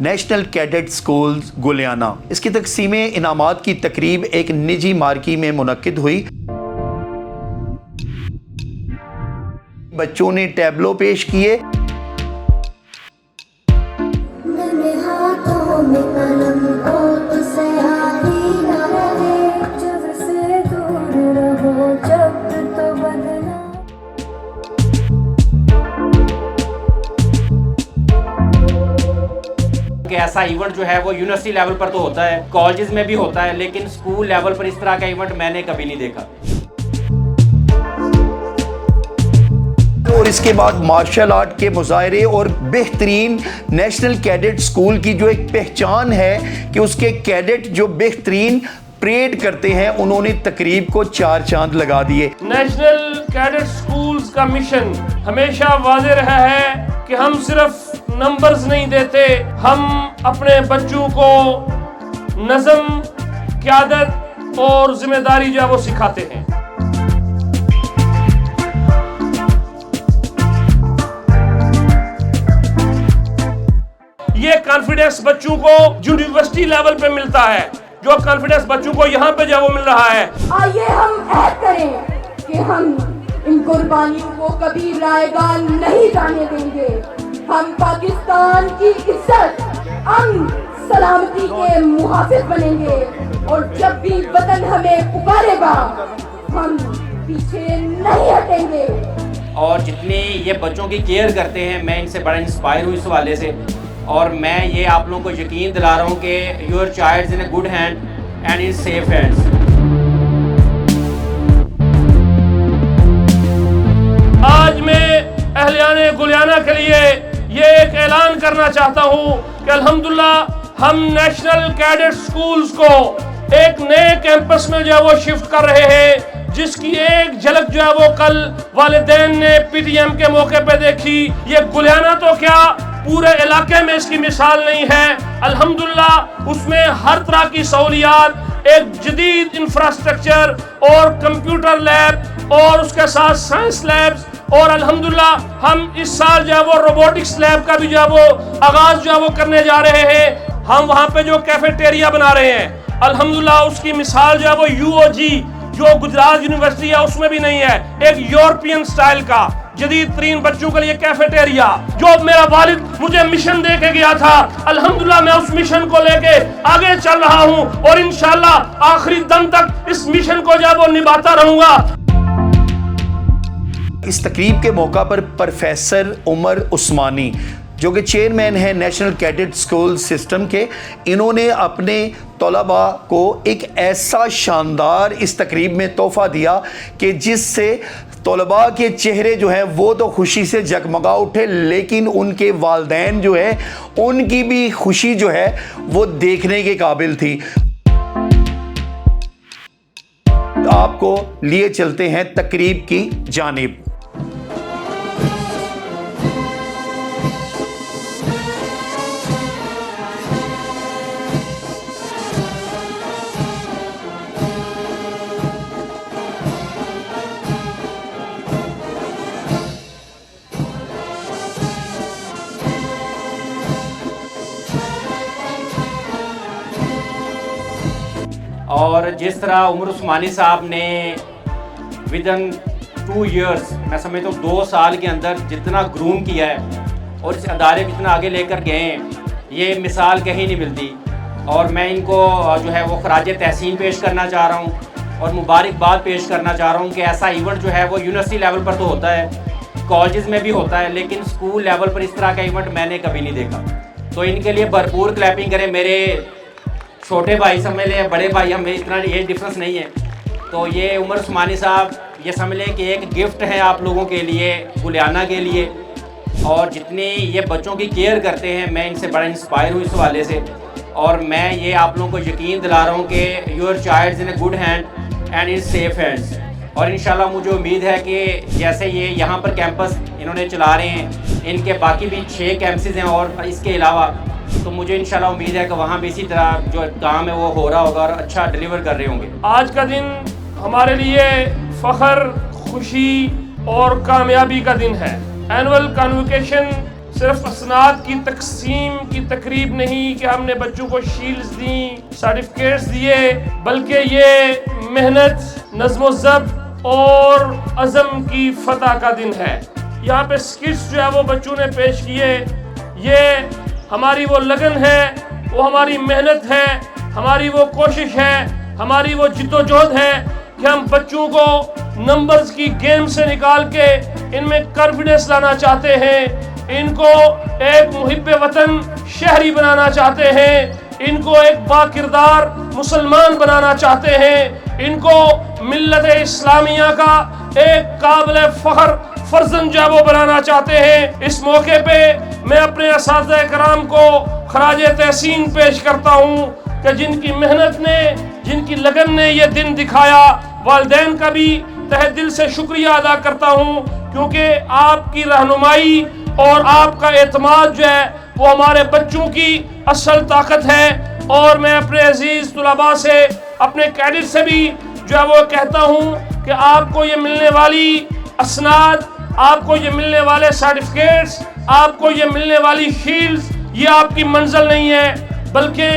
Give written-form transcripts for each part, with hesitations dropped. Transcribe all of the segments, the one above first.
National cadet schools Guliyana, इसकी तकसीम इनामात की तकरीब एक निजी मार्की में मुनक्किद हुई। बच्चों ने टैबलो पेश किए। ऐसा इवेंट जो है वो यूनिवर्सिटी लेवल पर तो होता है, कॉलेजेस में भी होता है, लेकिन स्कूल लेवल पर इस तरह का इवेंट मैंने कभी नहीं देखा। और इसके बाद मार्शल आर्ट के मुजाहरे और बेहतरीन नेशनल कैडेट स्कूल की जो एक पहचान है कि उसके कैडेट जो बेहतरीन परेड करते हैं, उन्होंने तकरीब को 4 चांद लगा दिए। नेशनल कैडेट स्कूल्स का मिशन हमेशा वाज़ेह रहा है कि हम सिर्फ नंबर्स नहीं देते, हम अपने बच्चों को नज़म, क़यादत और जिम्मेदारी जो है वो सिखाते हैं। ये कॉन्फिडेंस बच्चों को यूनिवर्सिटी लेवल पे मिलता है, जो कॉन्फिडेंस बच्चों को यहाँ पे जो वो मिल रहा है। आइए हम ऐड करें कि हम इन कुर्बानियों को कभी रायगा नहीं जाने देंगे। हम पाकिस्तान की इज्जत, अमन, सलामती के मुहाफिज बनेंगे और जब भी वतन हमें पुकारेगा हम पीछे नहीं हटेंगे। और जितनी ये बच्चों की केयर करते हैं, मैं इनसे बड़ा इंस्पायर हूँ इस हवाले से, और मैं ये आप लोगों को यकीन दिला रहा हूँ कि your child is in a good hand and in safe hands. आज मैं अहलियाने गुलियाना के लिए ये एक ऐलान करना चाहता हूँ कि अल्हम्दुलिल्लाह हम नेशनल कैडेट स्कूल्स को एक नए कैंपस में जो है वो शिफ्ट कर रहे हैं, जिसकी एक झलक जो है वो कल वालिदैन ने पीटीएम के मौके पे देखी। ये गुलियाना तो क्या पूरे इलाके में इसकी मिसाल नहीं है। अल्हम्दुलिल्लाह उसमें हर तरह की सहूलियात, एक जदीद इंफ्रास्ट्रक्चर और कंप्यूटर लैब और उसके साथ साइंस लैब्स, और अल्हम्दुलिल्लाह हम इस साल जो है वो रोबोटिक्स लैब का भी जो है वो आगाज जो है वो करने जा रहे हैं। हम वहाँ पे जो कैफेटेरिया बना रहे हैं, अल्हम्दुलिल्लाह उसकी मिसाल जो है वो यूओजी जो गुजरात यूनिवर्सिटी है उसमें भी नहीं है। एक यूरोपियन स्टाइल का जदीद तरीन बच्चों के लिए कैफेटेरिया, जो मेरा वालिद मुझे मिशन दे के गया था, अल्हम्दुलिल्लाह मैं उस मिशन को लेके आगे चल रहा हूँ और इंशाअल्लाह आखिरी दम तक इस मिशन को जो है वो निभाता रहूंगा। इस तकरीब के मौका पर प्रोफेसर उमर उस्मानी, जो कि चेयरमैन है नेशनल कैडेट स्कूल सिस्टम के, इन्होंने अपने तलबा को एक ऐसा शानदार इस तकरीब में तोहफा दिया कि जिससे तलबा के चेहरे जो हैं वो तो खुशी से जगमगा उठे, लेकिन उनके वालिदैन जो है उनकी भी खुशी जो है वो देखने के काबिल थी। आपको लिए चलते हैं तकरीब की जानिब। और जिस तरह उमर उस्मानी साहब ने विदन 2 इयर्स, मैं समझता हूँ 2 साल के अंदर जितना ग्रूम किया है और इस अदारे को जितना आगे लेकर गए हैं, ये मिसाल कहीं नहीं मिलती। और मैं इनको जो है वो खराज तहसीन पेश करना चाह रहा हूँ और मुबारकबाद पेश करना चाह रहा हूँ कि ऐसा इवेंट जो है वो यूनिवर्सिटी लेवल पर तो होता है, कॉलेजेस में भी होता है, लेकिन स्कूल लेवल पर इस तरह का इवेंट मैंने कभी नहीं देखा। तो इनके लिए भरपूर क्लैपिंग करें। मेरे छोटे भाई समझ लें, बड़े भाई, हमें इतना ये डिफरेंस नहीं है। तो ये उमर उस्मानी साहब ये समझ लें कि एक गिफ्ट है आप लोगों के लिए, गुलियाना के लिए, और जितनी ये बच्चों की केयर करते हैं, मैं इनसे बड़ा इंस्पायर हूँ इस हवाले से, और मैं ये आप लोगों को यकीन दिला रहा हूँ कि your child in a good hand and in safe hands. और इंशाल्लाह मुझे उम्मीद है कि जैसे ये यहाँ पर कैंपस इन्होंने चला रहे हैं, इनके बाकी भी 6 कैंपसेस हैं और इसके अलावा, तो मुझे इंशाल्लाह उम्मीद है कि वहाँ भी इसी तरह जो काम है वो हो रहा होगा और अच्छा डिलीवर कर रहे होंगे। आज का दिन हमारे लिए फ़ख्र, खुशी और कामयाबी का दिन है। एनुअल कन्वोकेशन सिर्फ असनाद की तकसीम की तकरीब नहीं कि हमने बच्चों को शील्ड्स दी, सर्टिफिकेट्स दिए, बल्कि ये मेहनत, नज़्म ज़ब्त और अज़म की फतह का दिन है। यहाँ पे स्किट्स जो है वो बच्चों ने पेश किए, ये हमारी वो लगन है, वो हमारी मेहनत है, हमारी वो कोशिश है, हमारी वो जिद्दोजहद है कि हम बच्चों को नंबर्स की गेम से निकाल के इनमें कॉन्फिडेंस लाना चाहते हैं, इनको एक मुहिब्बे वतन शहरी बनाना चाहते हैं, इनको एक बाकिरदार मुसलमान बनाना चाहते हैं, इनको मिल्लत इस्लामिया का एक काबिल फ़ख्र फर्जन जो है वो बनाना चाहते हैं। इस मौके पे मैं अपने असातिज़ा कराम को खराज तहसीन पेश करता हूँ कि जिनकी मेहनत ने, जिनकी लगन ने ये दिन दिखाया। वालिदैन का भी तहे दिल से शुक्रिया अदा करता हूँ, क्योंकि आपकी रहनुमाई और आपका एतमाद जो है वो हमारे बच्चों की असल ताकत है। और मैं अपने अजीज़ तुलबा से, अपने कैडेट से भी जो है वो कहता हूँ कि आपको ये मिलने वाली असनाद, आपको ये मिलने वाले सर्टिफिकेट्स, आपको ये मिलने वाली शील्ड्स, ये आपकी मंजिल नहीं है, बल्कि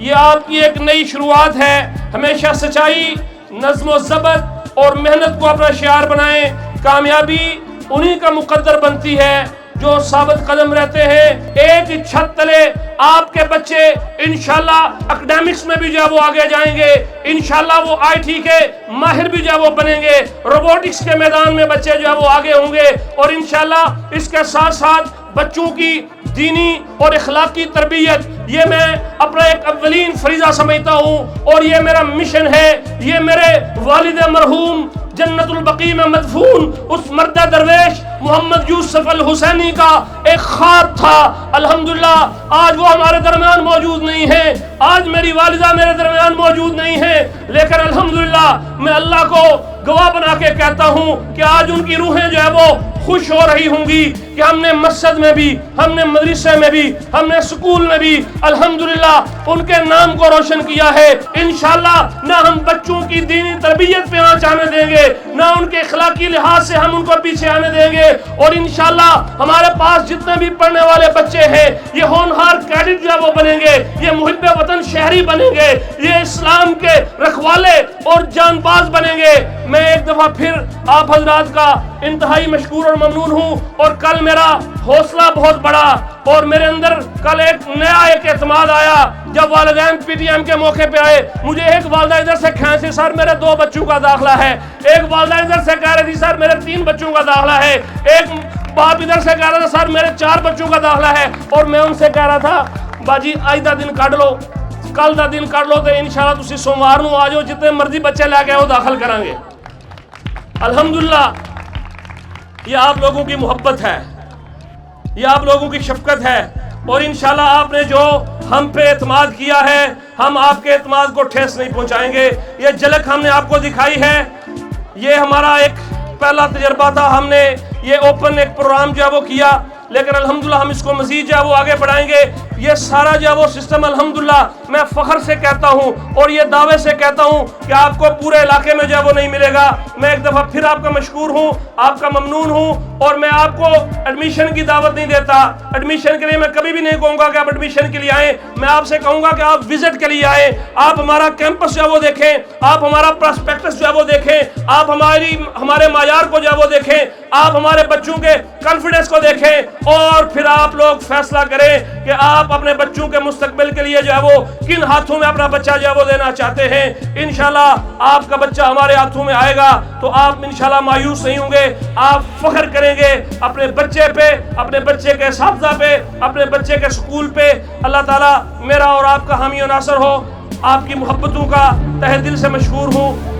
ये आपकी एक नई शुरुआत है। हमेशा सच्चाई, नज़्म ज़ब्त और मेहनत को अपना शियार बनाएं। कामयाबी उन्हीं का मुकद्दर बनती है जो साबित कदम रहते हैं। एक ही छत तले आपके बच्चे इंशाल्लाह एकेडमिक्स में भी जो है वो आगे जाएंगे, इंशाल्लाह वो IT के माहिर भी जो है वो बनेंगे, रोबोटिक्स के मैदान में बच्चे जो है वो आगे होंगे, और इंशाल्लाह इसके साथ साथ बच्चों की दीनी और इखलाकी तरबियत, ये मैं अपना एक अव्वलीन फरीज़ा समझता हूँ और ये मेरा मिशन है। ये मेरे वालिद मरहूम जन्नतुल बकी में मदफून उस मर्द दरवेश मोहम्मद यूसुफ अल हुसैनी का एक ख्वाब था। अल्हम्दुलिल्लाह आज वो हमारे दरमियान मौजूद नहीं है, आज मेरी वालिदा मेरे दरमियान मौजूद नहीं है, लेकिन अल्हम्दुलिल्लाह मैं अल्लाह को गवाह बना के कहता हूँ कि आज उनकी रूहें जो है वो खुश हो रही होंगी कि हमने मस्जिद में भी, हमने मदरसे में भी, हमने स्कूल में भी अल्हम्दुलिल्लाह उनके नाम को रोशन किया है। इंशाल्लाह ना हम बच्चों की दीनी तरबियत पे आंच आने देंगे, ना उनके इखलाकी लिहाज से हम उनको पीछे आने देंगे, और इंशाल्लाह हमारे पास जितने भी पढ़ने वाले बच्चे हैं ये होनहार कैडेट जो है वो बनेंगे, ये मुहिब्बे वतन शहरी बनेंगे, ये इस्लाम के रखवाले और जानबाज बनेंगे। मैं एक दफा फिर आप हजरात का इंतहाई मशकूर और ममनून हूँ, और कल मेरा हौसला बहुत बड़ा और मेरे अंदर कल एक नया एतमाद आया जब वालिदैन PTM के मौके पे आए। मुझे एक वालिदा इधर से खेची, सर मेरे 2 बच्चों का दाखिला है, एक वालिदा इधर से कह रही थी सर मेरे 3 बच्चों का दाखिला है, एक बाप इधर से कह रहा था सर मेरे 4 बच्चों का दाखिला है, और मैं उनसे कह रहा था बाजी आज दा दिन काट लो, कल दा दिन काट लो, तो इंशाल्लाह तुसी सोमवार नूं आ जाओ, जितने मर्जी बच्चे लेके आओ दाखिल करांगे। अल्हम्दुलिल्लाह ये आप लोगों की मोहब्बत है, ये आप लोगों की शफकत है, और इंशाल्लाह आपने जो हम पे एतमाद किया है, हम आपके एतमाद को ठेस नहीं पहुंचाएंगे। ये झलक हमने आपको दिखाई है, ये हमारा एक पहला तजर्बा था, हमने ये ओपन एक प्रोग्राम जो है वो किया, लेकिन अल्हम्दुलिल्लाह हम इसको मजीद जो है वो आगे बढ़ाएंगे। ये सारा जो है वो सिस्टम अल्हम्दुलिल्लाह मैं फ़ख्र से कहता हूँ और ये दावे से कहता हूँ कि आपको पूरे इलाके में जो है वो नहीं मिलेगा। मैं एक दफ़ा फिर आपका मशकूर हूँ, आपका ममनून हूँ, और मैं आपको एडमिशन की दावत नहीं देता। एडमिशन के लिए मैं कभी भी नहीं कहूँगा कि आप एडमिशन के लिए आएँ, मैं आपसे कहूँगा कि आप विजिट के लिए आएँ, आप हमारा कैंपस जो है वो देखें, आप हमारा प्रॉस्पेक्टस जो है वो देखें, आप हमारे मायार को जो है वो देखें, आप हमारे बच्चों के कॉन्फिडेंस को देखें, और फिर आप लोग फैसला करें कि आप अपने बच्चों के मुस्तकबिल के लिए जो है वो किन हाथों में अपना बच्चा जो है वो देना चाहते हैं। इंशाल्लाह आपका बच्चा हमारे हाथों में आएगा तो आप इंशाल्लाह मायूस नहीं होंगे, आप फख्र करेंगे अपने बच्चे पे, अपने बच्चे के साथी पे, अपने बच्चे के स्कूल पे। अल्लाह ताला मेरा और आपका हामी और नासर हो। आपकी मोहब्बतों का तहे दिल से मशहूर हूँ।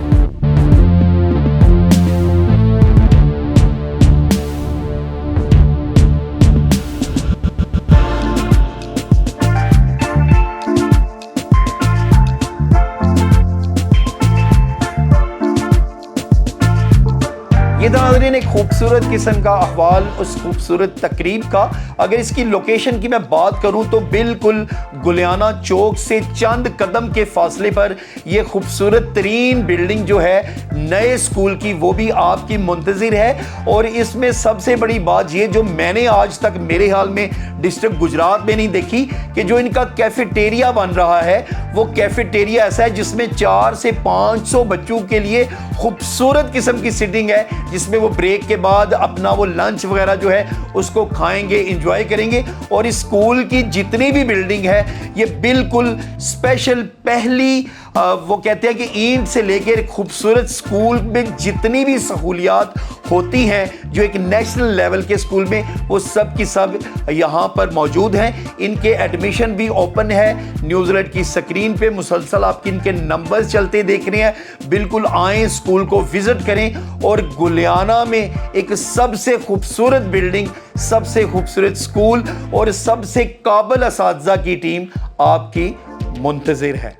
ये नाज़रीन नाज़रीन, एक खूबसूरत किस्म का अहवाल उस खूबसूरत तकरीब का। अगर इसकी लोकेशन की मैं बात करूं तो बिल्कुल गुलियाना चौक से चंद कदम के फासले पर यह खूबसूरत तरीन बिल्डिंग जो है नए स्कूल की, वो भी आपकी मुंतज़िर है। और इसमें सबसे बड़ी बात ये जो मैंने आज तक मेरे हाल में डिस्ट्रिक्ट गुजरात में नहीं देखी कि जो इनका कैफेटेरिया बन रहा है वो कैफेटेरिया ऐसा है जिसमें 400 से 500 बच्चों के लिए खूबसूरत किस्म की सिटिंग है, जिसमें वो ब्रेक के बाद अपना वो लंच वगैरह जो है उसको खाएंगे, इंजॉय करेंगे। और इस स्कूल की जितनी भी बिल्डिंग है ये बिल्कुल स्पेशल पहली वो कहते हैं कि ईंट से लेकर खूबसूरत स्कूल में जितनी भी सहूलियात होती हैं जो एक नेशनल लेवल के स्कूल में, वो सब की सब यहाँ पर मौजूद हैं। इनके एडमिशन भी ओपन है। न्यूज़ अलर्ट की स्क्रीन पे मुसलसल आपके इनके नंबर्स चलते देख रहे हैं। बिल्कुल आएँ, स्कूल को विजिट करें और गुलियाना में एक सबसे खूबसूरत बिल्डिंग, सबसे खूबसूरत स्कूल और सबसे काबिल असातिज़ा की टीम आपकी मुंतज़िर है।